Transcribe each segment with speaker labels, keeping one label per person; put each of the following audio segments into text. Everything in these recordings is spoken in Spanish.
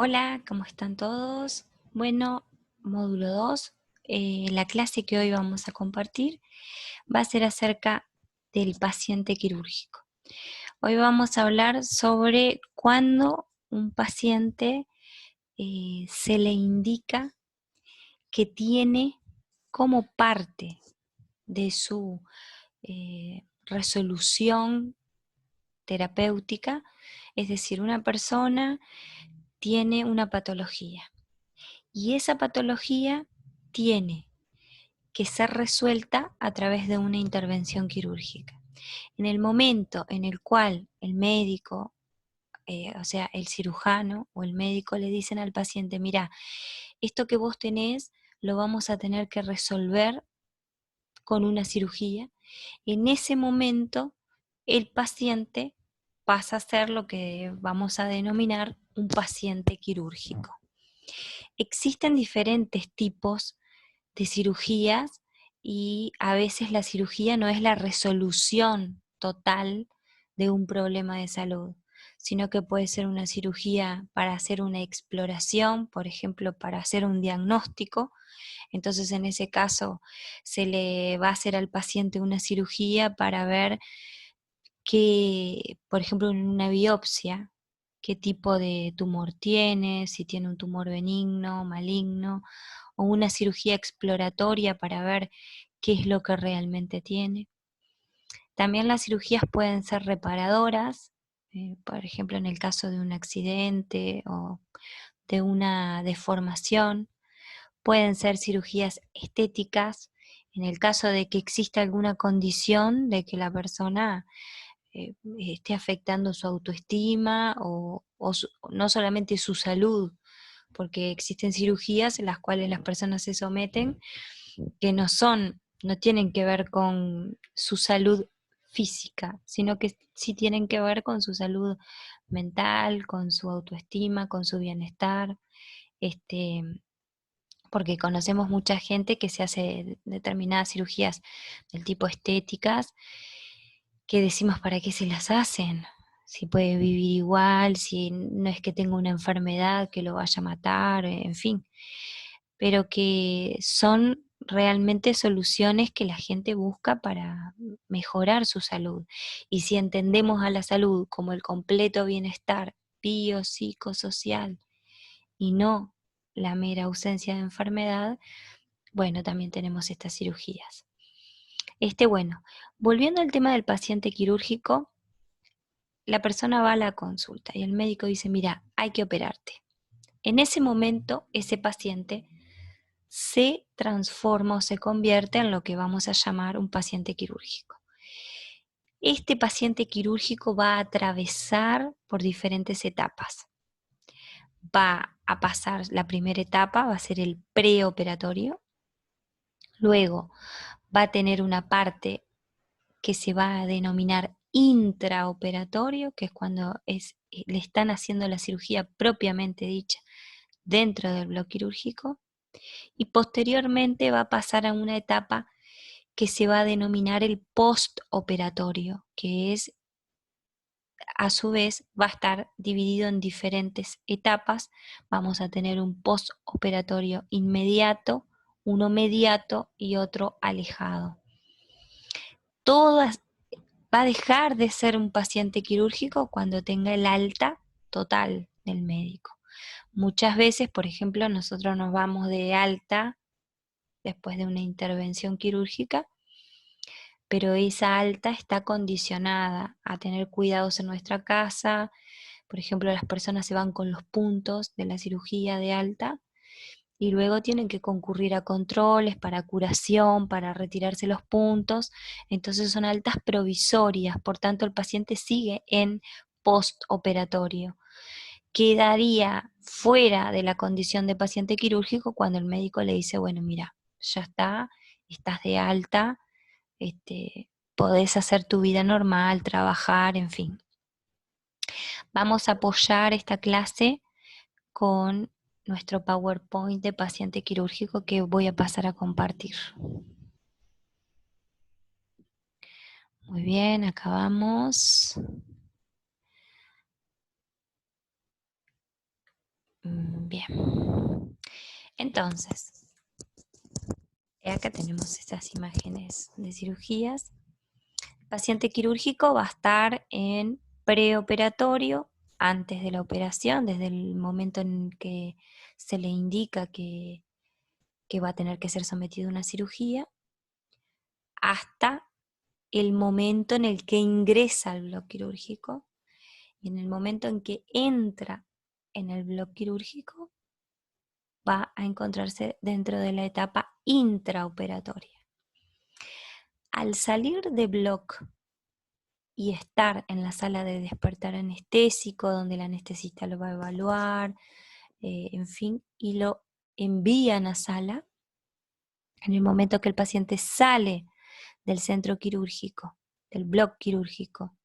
Speaker 1: Hola, ¿cómo están todos? Bueno, módulo 2. La clase que hoy vamos a compartir va a ser acerca del paciente quirúrgico. Hoy vamos a hablar sobre cuándo un paciente se le indica que tiene como parte de su resolución terapéutica, es decir, una persona tiene una patología. Y esa patología tiene que ser resuelta a través de una intervención quirúrgica. En el momento en el cual el médico, o sea, el cirujano o el médico le dicen al paciente, mira, esto que vos tenés lo vamos a tener que resolver con una cirugía, en ese momento el paciente pasa a ser lo que vamos a denominar un paciente quirúrgico. Existen diferentes tipos de cirugías y a veces la cirugía no es la resolución total de un problema de salud, sino que puede ser una cirugía para hacer una exploración, por ejemplo, para hacer un diagnóstico. Entonces, en ese caso, se le va a hacer al paciente una cirugía para ver qué, por ejemplo, en una biopsia, qué tipo de tumor tiene, si tiene un tumor benigno, maligno, o una cirugía exploratoria para ver qué es lo que realmente tiene. También las cirugías pueden ser reparadoras, por ejemplo, en el caso de un accidente o de una deformación. Pueden ser cirugías estéticas, en el caso de que exista alguna condición de que la persona esté afectando su autoestima o no solamente su salud, porque existen cirugías en las cuales las personas se someten que no tienen que ver con su salud física, sino que sí tienen que ver con su salud mental, con su autoestima, con su bienestar, este, porque conocemos mucha gente que se hace determinadas cirugías del tipo estéticas, que decimos para qué se las hacen, si puede vivir igual, si no es que tenga una enfermedad que lo vaya a matar, en fin, pero que son realmente soluciones que la gente busca para mejorar su salud. Y si entendemos a la salud como el completo bienestar biopsicosocial y no la mera ausencia de enfermedad, bueno, también tenemos estas cirugías. Bueno, volviendo al tema del paciente quirúrgico, la persona va a la consulta y el médico dice, mira, hay que operarte. En ese momento, ese paciente se transforma o se convierte en lo que vamos a llamar un paciente quirúrgico. Este paciente quirúrgico va a atravesar por diferentes etapas. Va a pasar la primera etapa, va a ser el preoperatorio. Luego va a tener una parte que se va a denominar intraoperatorio, que es cuando le están haciendo la cirugía propiamente dicha dentro del bloque quirúrgico, y posteriormente va a pasar a una etapa que se va a denominar el postoperatorio, que es a su vez va a estar dividido en diferentes etapas. Vamos a tener un postoperatorio inmediato, uno mediato y otro alejado. Todas va a dejar de ser un paciente quirúrgico cuando tenga el alta total del médico. Muchas veces, por ejemplo, nosotros nos vamos de alta después de una intervención quirúrgica, pero esa alta está condicionada a tener cuidados en nuestra casa. Por ejemplo, las personas se van con los puntos de la cirugía de alta y luego tienen que concurrir a controles para curación, para retirarse los puntos. Entonces son altas provisorias, por tanto el paciente sigue en postoperatorio. Quedaría fuera de la condición de paciente quirúrgico cuando el médico le dice, bueno, mira, ya está, estás de alta, podés hacer tu vida normal, trabajar, en fin. Vamos a apoyar esta clase con nuestro PowerPoint de paciente quirúrgico que voy a pasar a compartir. Muy bien, acá vamos. Bien. Entonces, acá tenemos estas imágenes de cirugías. El paciente quirúrgico va a estar en preoperatorio, antes de la operación, desde el momento en que se le indica que va a tener que ser sometido a una cirugía, hasta el momento en el que ingresa al bloque quirúrgico, y en el momento en que entra en el bloque quirúrgico va a encontrarse dentro de la etapa intraoperatoria. Al salir de bloque y estar en la sala de despertar anestésico, donde el anestesista lo va a evaluar, en fin, y lo envían a sala, en el momento que el paciente sale del centro quirúrgico, del bloque quirúrgico,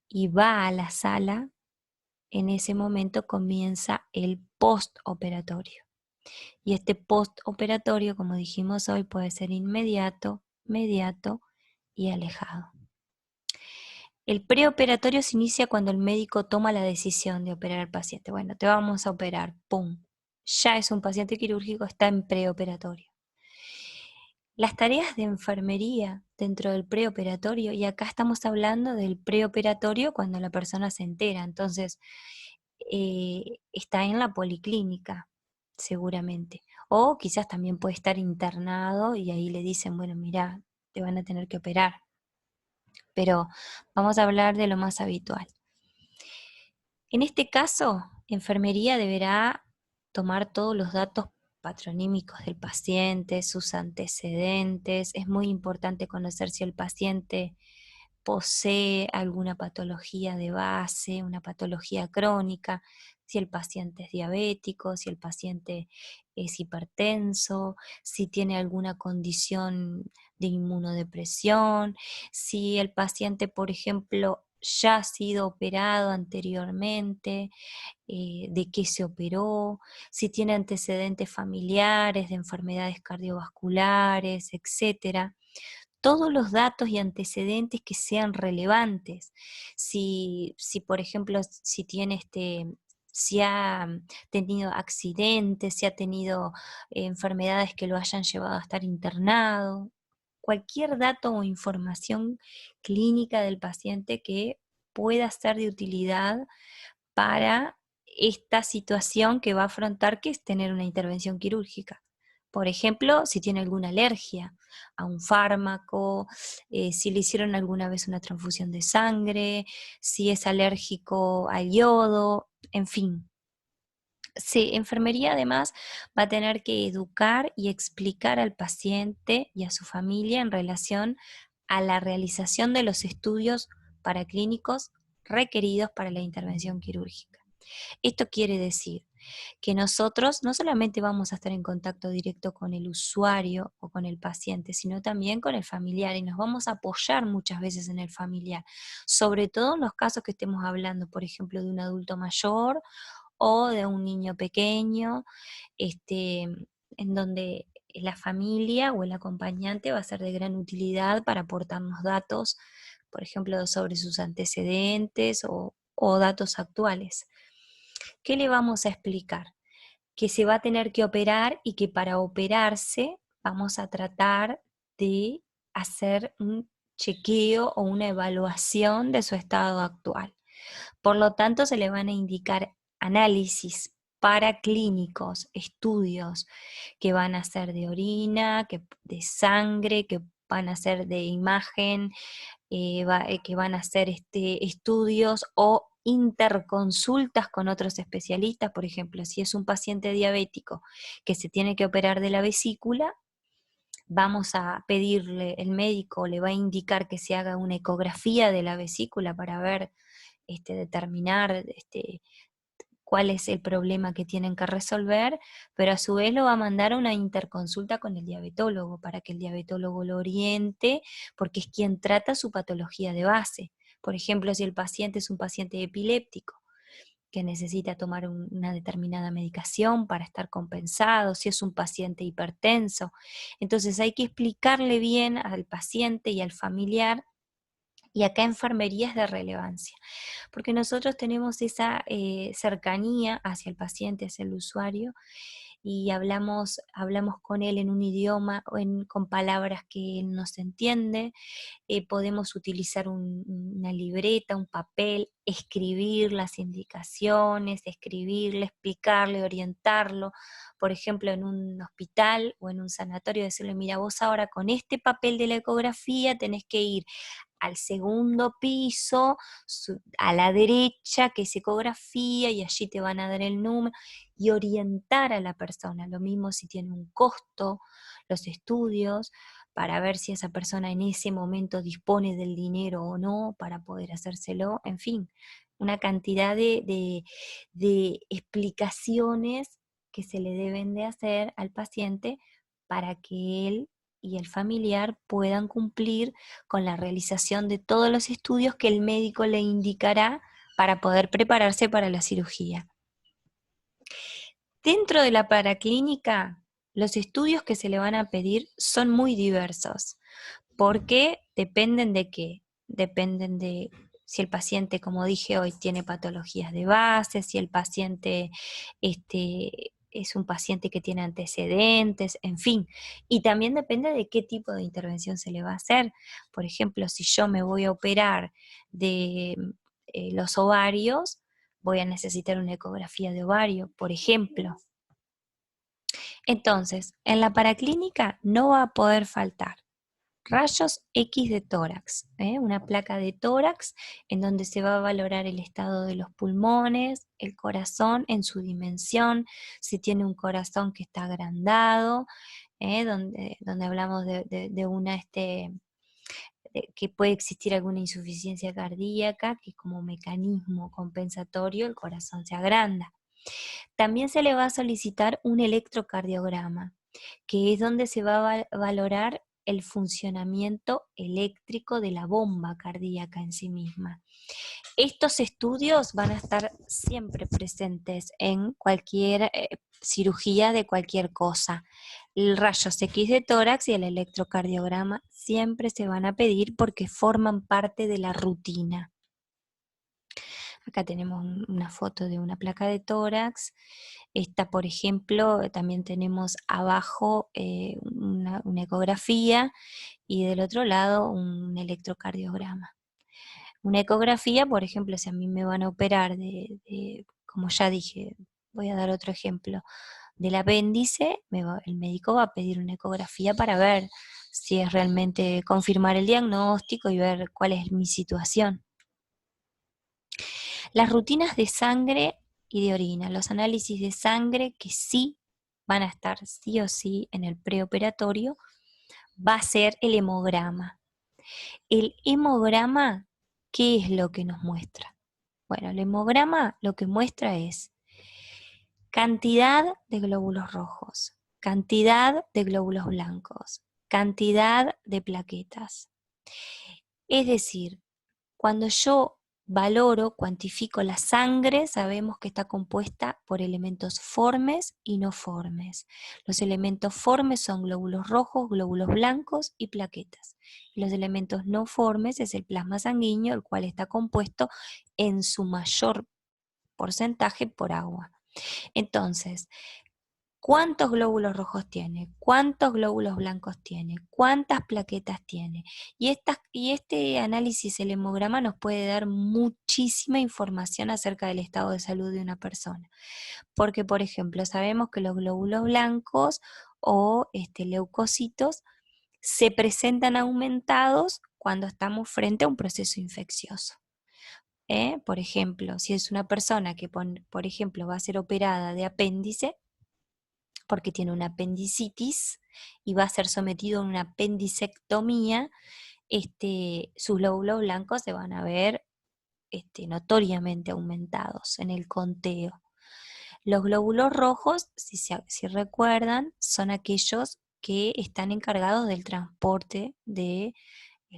Speaker 1: y va a la sala, en ese momento comienza el postoperatorio. Y este postoperatorio, como dijimos hoy, puede ser inmediato, mediato y alejado. El preoperatorio se inicia cuando el médico toma la decisión de operar al paciente. Bueno, te vamos a operar, ¡pum! Ya es un paciente quirúrgico, está en preoperatorio. Las tareas de enfermería dentro del preoperatorio, y acá estamos hablando del preoperatorio cuando la persona se entera, entonces está en la policlínica, seguramente. O quizás también puede estar internado y ahí le dicen, bueno, mira, te van a tener que operar. Pero vamos a hablar de lo más habitual. En este caso, enfermería deberá tomar todos los datos patronímicos del paciente, sus antecedentes. Es muy importante conocer si el paciente posee alguna patología de base, una patología crónica, si el paciente es diabético, si el paciente es hipertenso, si tiene alguna condición de inmunodepresión, si el paciente, por ejemplo, ya ha sido operado anteriormente, de qué se operó, si tiene antecedentes familiares de enfermedades cardiovasculares, etcétera. Todos los datos y antecedentes que sean relevantes. Si por ejemplo, si ha tenido accidentes, si ha tenido enfermedades que lo hayan llevado a estar internado, cualquier dato o información clínica del paciente que pueda ser de utilidad para esta situación que va a afrontar, que es tener una intervención quirúrgica. Por ejemplo, si tiene alguna alergia a un fármaco, si le hicieron alguna vez una transfusión de sangre, si es alérgico al yodo, en fin. Sí, enfermería además va a tener que educar y explicar al paciente y a su familia en relación a la realización de los estudios paraclínicos requeridos para la intervención quirúrgica. Esto quiere decir que nosotros no solamente vamos a estar en contacto directo con el usuario o con el paciente, sino también con el familiar, y nos vamos a apoyar muchas veces en el familiar, sobre todo en los casos que estemos hablando, por ejemplo, de un adulto mayor o de un niño pequeño, en donde la familia o el acompañante va a ser de gran utilidad para aportarnos datos, por ejemplo, sobre sus antecedentes o datos actuales. ¿Qué le vamos a explicar? Que se va a tener que operar y que para operarse vamos a tratar de hacer un chequeo o una evaluación de su estado actual. Por lo tanto, se le van a indicar análisis paraclínicos, estudios que van a ser de orina, de sangre, que van a ser de imagen, que van a hacer estudios o interconsultas con otros especialistas. Por ejemplo, si es un paciente diabético que se tiene que operar de la vesícula, vamos a pedirle, el médico le va a indicar que se haga una ecografía de la vesícula para ver, determinar cuál es el problema que tienen que resolver, pero a su vez lo va a mandar a una interconsulta con el diabetólogo para que el diabetólogo lo oriente, porque es quien trata su patología de base. Por ejemplo, si el paciente es un paciente epiléptico que necesita tomar una determinada medicación para estar compensado, si es un paciente hipertenso. Entonces hay que explicarle bien al paciente y al familiar Y acá enfermería es de relevancia, porque nosotros tenemos esa cercanía hacia el paciente, hacia el usuario, y hablamos con él en un idioma o con palabras que él nos entiende. Podemos utilizar una libreta, un papel, escribir las indicaciones, escribirle, explicarle, orientarlo. Por ejemplo, en un hospital o en un sanatorio, decirle, mira, vos ahora con este papel de la ecografía tenés que ir al segundo piso, a la derecha, que es ecografía, y allí te van a dar el número, y orientar a la persona. Lo mismo si tiene un costo, los estudios, para ver si esa persona en ese momento dispone del dinero o no para poder hacérselo, en fin, una cantidad de explicaciones que se le deben de hacer al paciente para que él y el familiar puedan cumplir con la realización de todos los estudios que el médico le indicará para poder prepararse para la cirugía. Dentro de la paraclínica, los estudios que se le van a pedir son muy diversos, porque dependen de qué, dependen de si el paciente, como dije hoy, tiene patologías de base, si el paciente es un paciente que tiene antecedentes, en fin. Y también depende de qué tipo de intervención se le va a hacer. Por ejemplo, si yo me voy a operar de los ovarios, voy a necesitar una ecografía de ovario, por ejemplo. Entonces, en la paraclínica no va a poder faltar rayos X de tórax, una placa de tórax en donde se va a valorar el estado de los pulmones, el corazón en su dimensión, si tiene un corazón que está agrandado, donde hablamos de una que puede existir alguna insuficiencia cardíaca, que como mecanismo compensatorio el corazón se agranda. También se le va a solicitar un electrocardiograma, que es donde se va a valorar el funcionamiento eléctrico de la bomba cardíaca en sí misma. Estos estudios van a estar siempre presentes en cualquier cirugía de cualquier cosa. El rayos X de tórax y el electrocardiograma siempre se van a pedir porque forman parte de la rutina. Acá tenemos una foto de una placa de tórax. Esta, por ejemplo, también tenemos abajo una ecografía y del otro lado un electrocardiograma. Una ecografía, por ejemplo, si a mí me van a operar como ya dije, voy a dar otro ejemplo, del apéndice, el médico va a pedir una ecografía para ver si es realmente confirmar el diagnóstico y ver cuál es mi situación. Las rutinas de sangre y de orina, los análisis de sangre que sí van a estar sí o sí en el preoperatorio, va a ser el hemograma. El hemograma, ¿qué es lo que nos muestra? Bueno, el hemograma lo que muestra es cantidad de glóbulos rojos, cantidad de glóbulos blancos, cantidad de plaquetas. Es decir, cuando yo valoro, cuantifico la sangre, sabemos que está compuesta por elementos formes y no formes. Los elementos formes son glóbulos rojos, glóbulos blancos y plaquetas. Los elementos no formes es el plasma sanguíneo, el cual está compuesto en su mayor porcentaje por agua. Entonces, ¿cuántos glóbulos rojos tiene? ¿Cuántos glóbulos blancos tiene? ¿Cuántas plaquetas tiene? Y este análisis, el hemograma, nos puede dar muchísima información acerca del estado de salud de una persona. Porque, por ejemplo, sabemos que los glóbulos blancos o leucocitos se presentan aumentados cuando estamos frente a un proceso infeccioso. Por ejemplo, si es una persona que, por ejemplo, va a ser operada de apéndice, porque tiene una apendicitis y va a ser sometido a una apendicectomía, sus glóbulos blancos se van a ver notoriamente aumentados en el conteo. Los glóbulos rojos, si recuerdan, son aquellos que están encargados del transporte del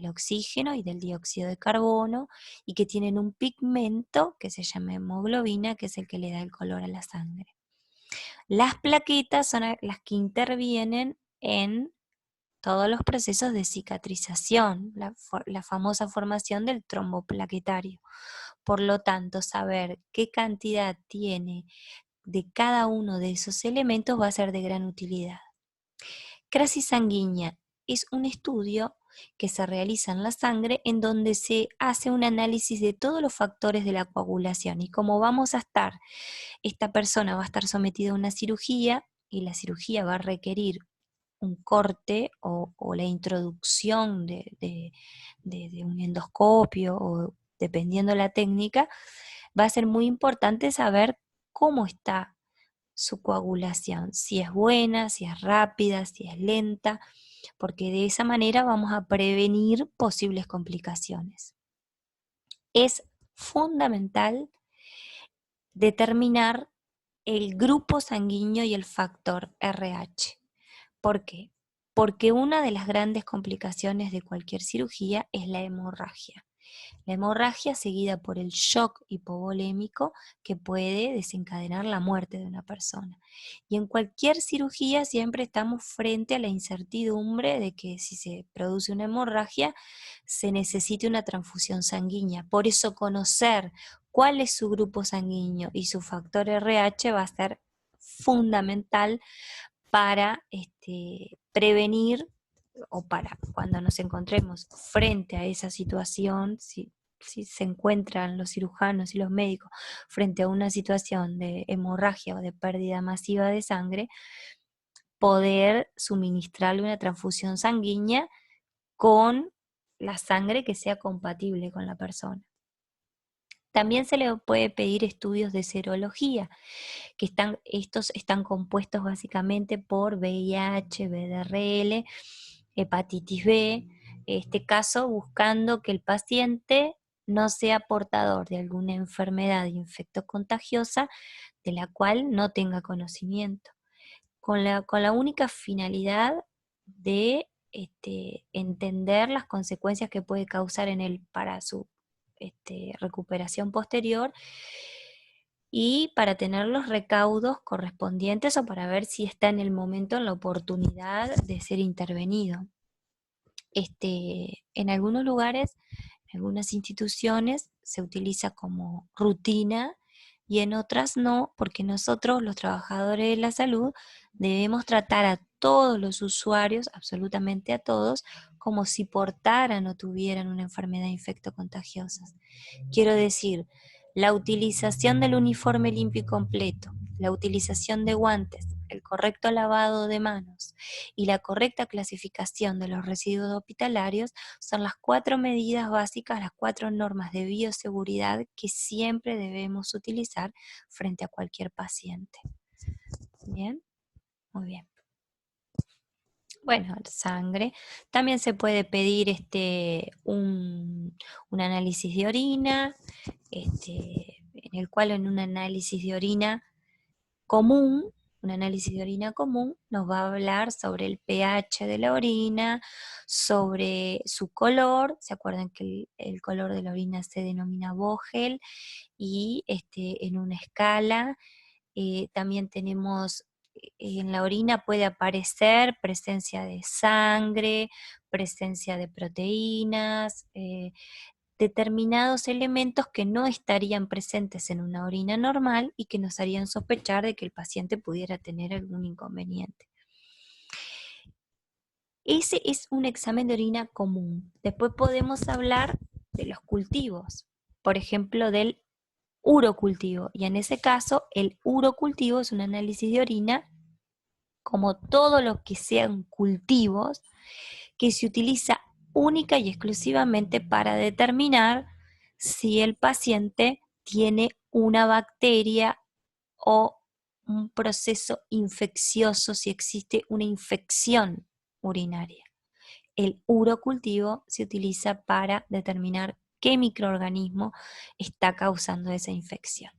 Speaker 1: oxígeno y del dióxido de carbono y que tienen un pigmento que se llama hemoglobina, que es el que le da el color a la sangre. Las plaquetas son las que intervienen en todos los procesos de cicatrización, la famosa formación del trombo plaquetario. Por lo tanto, saber qué cantidad tiene de cada uno de esos elementos va a ser de gran utilidad. Crisis sanguínea es un estudio que se realiza en la sangre en donde se hace un análisis de todos los factores de la coagulación, y como esta persona va a estar sometida a una cirugía y la cirugía va a requerir un corte o la introducción de un endoscopio, o dependiendo la técnica, va a ser muy importante saber cómo está su coagulación, si es buena, si es rápida, si es lenta, porque de esa manera vamos a prevenir posibles complicaciones. Es fundamental determinar el grupo sanguíneo y el factor RH. ¿Por qué? Porque una de las grandes complicaciones de cualquier cirugía es la hemorragia. La hemorragia seguida por el shock hipovolémico que puede desencadenar la muerte de una persona. Y en cualquier cirugía siempre estamos frente a la incertidumbre de que si se produce una hemorragia se necesite una transfusión sanguínea. Por eso conocer cuál es su grupo sanguíneo y su factor RH va a ser fundamental para prevenir, o para cuando nos encontremos frente a esa situación, si se encuentran los cirujanos y los médicos frente a una situación de hemorragia o de pérdida masiva de sangre, poder suministrarle una transfusión sanguínea con la sangre que sea compatible con la persona. También se le puede pedir estudios de serología, estos están compuestos básicamente por VIH, VDRL, hepatitis B, en este caso buscando que el paciente no sea portador de alguna enfermedad infectocontagiosa de la cual no tenga conocimiento, con la única finalidad de entender las consecuencias que puede causar en él para su recuperación posterior, y para tener los recaudos correspondientes o para ver si está en el momento, en la oportunidad de ser intervenido. En algunos lugares, en algunas instituciones, se utiliza como rutina y en otras no, porque nosotros, los trabajadores de la salud, debemos tratar a todos los usuarios, absolutamente a todos, como si portaran o tuvieran una enfermedad infectocontagiosa. Quiero decir, la utilización del uniforme limpio y completo, la utilización de guantes, el correcto lavado de manos y la correcta clasificación de los residuos hospitalarios son las 4 medidas básicas, las 4 normas de bioseguridad que siempre debemos utilizar frente a cualquier paciente. ¿Bien? Muy bien. Bueno, sangre. También se puede pedir un análisis de orina, en el cual en un análisis de orina común, nos va a hablar sobre el pH de la orina, sobre su color. ¿Se acuerdan que el color de la orina se denomina Vogel? Y en una escala también tenemos, en la orina puede aparecer presencia de sangre, presencia de proteínas, determinados elementos que no estarían presentes en una orina normal y que nos harían sospechar de que el paciente pudiera tener algún inconveniente. Ese es un examen de orina común. Después podemos hablar de los cultivos, por ejemplo, del urocultivo. Y en ese caso, el urocultivo es un análisis de orina, como todo lo que sean cultivos, que se utiliza única y exclusivamente para determinar si el paciente tiene una bacteria o un proceso infeccioso, si existe una infección urinaria. El urocultivo se utiliza para determinar qué microorganismo está causando esa infección.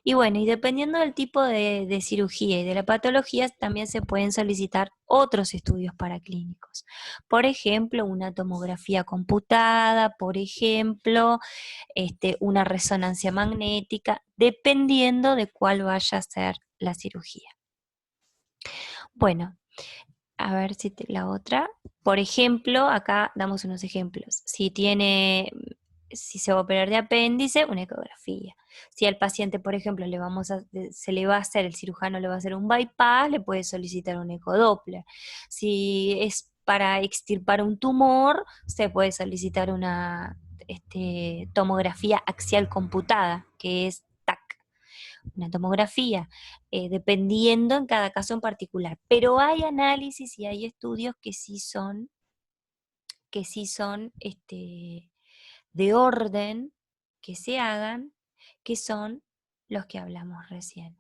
Speaker 1: Y bueno, y dependiendo del tipo de cirugía y de la patología, también se pueden solicitar otros estudios paraclínicos. Por ejemplo, una tomografía computada, por ejemplo, una resonancia magnética, dependiendo de cuál vaya a ser la cirugía. Bueno, A ver si la otra. Por ejemplo, acá damos unos ejemplos. Si se va a operar de apéndice, una ecografía. Si al paciente, por ejemplo, se le va a hacer, el cirujano le va a hacer un bypass, le puede solicitar un ecodoppler. Si es para extirpar un tumor, se puede solicitar una tomografía axial computada, que es TAC, una tomografía, dependiendo en cada caso en particular. Pero hay análisis y hay estudios que sí son de orden que se hagan, que son los que hablamos recién.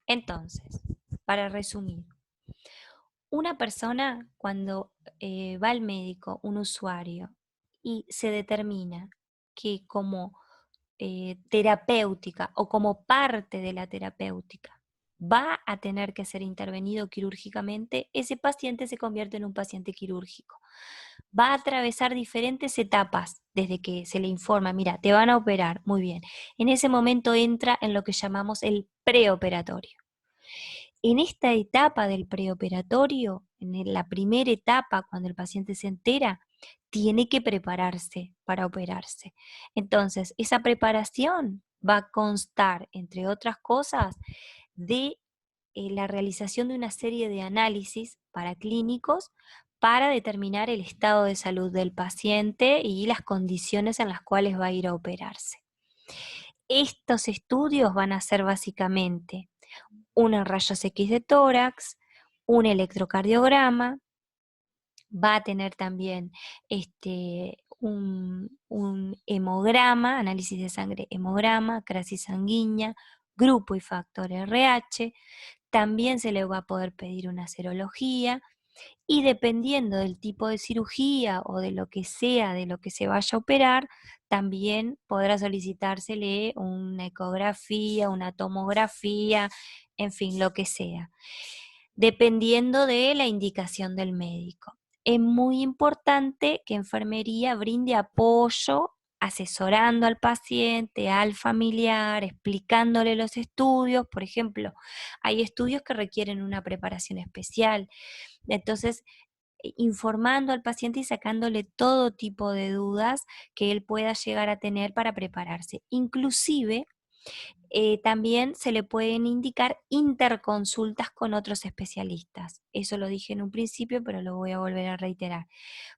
Speaker 1: Entonces, para resumir, una persona cuando va al médico, un usuario, y se determina que como terapéutica o como parte de la terapéutica va a tener que ser intervenido quirúrgicamente, ese paciente se convierte en un paciente quirúrgico. Va a atravesar diferentes etapas desde que se le informa, mira, te van a operar, muy bien. En ese momento entra en lo que llamamos el preoperatorio. En esta etapa del preoperatorio, en la primera etapa, cuando el paciente se entera, tiene que prepararse para operarse. Entonces, esa preparación va a constar, entre otras cosas, de la realización de una serie de análisis paraclínicos para determinar el estado de salud del paciente y las condiciones en las cuales va a ir a operarse. Estos estudios van a ser básicamente un rayos X de tórax, un electrocardiograma, va a tener también un hemograma, análisis de sangre, hemograma, crisis sanguínea, grupo y factor RH, también se le va a poder pedir una serología y dependiendo del tipo de cirugía o de lo que sea, de lo que se vaya a operar, también podrá solicitársele una ecografía, una tomografía, en fin, lo que sea, dependiendo de la indicación del médico. Es muy importante que enfermería brinde apoyo asesorando al paciente, al familiar, explicándole los estudios. Por ejemplo, hay estudios que requieren una preparación especial. Entonces, informando al paciente y sacándole todo tipo de dudas que él pueda llegar a tener para prepararse. Inclusive, también se le pueden indicar interconsultas con otros especialistas. Eso lo dije en un principio, pero lo voy a volver a reiterar.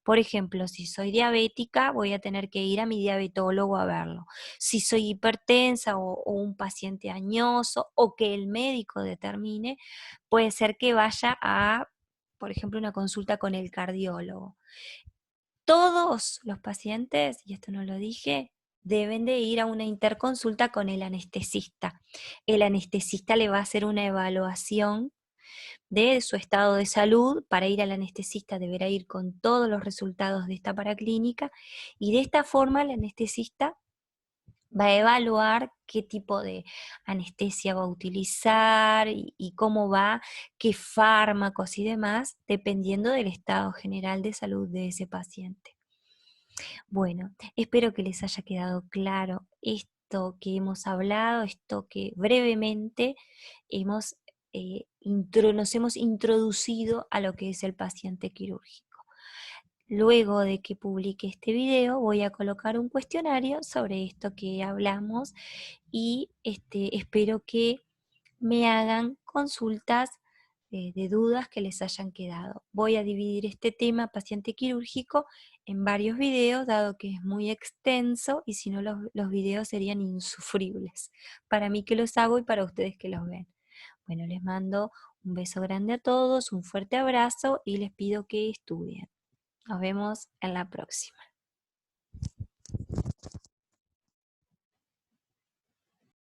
Speaker 1: Por ejemplo, si soy diabética, voy a tener que ir a mi diabetólogo a verlo. Si soy hipertensa o un paciente añoso o que el médico determine, puede ser que vaya a, por ejemplo, una consulta con el cardiólogo. Todos los pacientes, y esto no lo dije, deben de ir a una interconsulta con el anestesista. El anestesista le va a hacer una evaluación de su estado de salud. Para ir al anestesista deberá ir con todos los resultados de esta paraclínica y de esta forma el anestesista va a evaluar qué tipo de anestesia va a utilizar y cómo va, qué fármacos y demás, dependiendo del estado general de salud de ese paciente. Bueno, espero que les haya quedado claro esto que hemos hablado, esto que brevemente nos hemos introducido a lo que es el paciente quirúrgico. Luego de que publique este video, voy a colocar un cuestionario sobre esto que hablamos y espero que me hagan consultas de dudas que les hayan quedado. Voy a dividir este tema paciente quirúrgico en varios videos, dado que es muy extenso y si no los videos serían insufribles para mí que los hago y para ustedes que los ven. Bueno, les mando un beso grande a todos, un fuerte abrazo y les pido que estudien. Nos vemos en la próxima.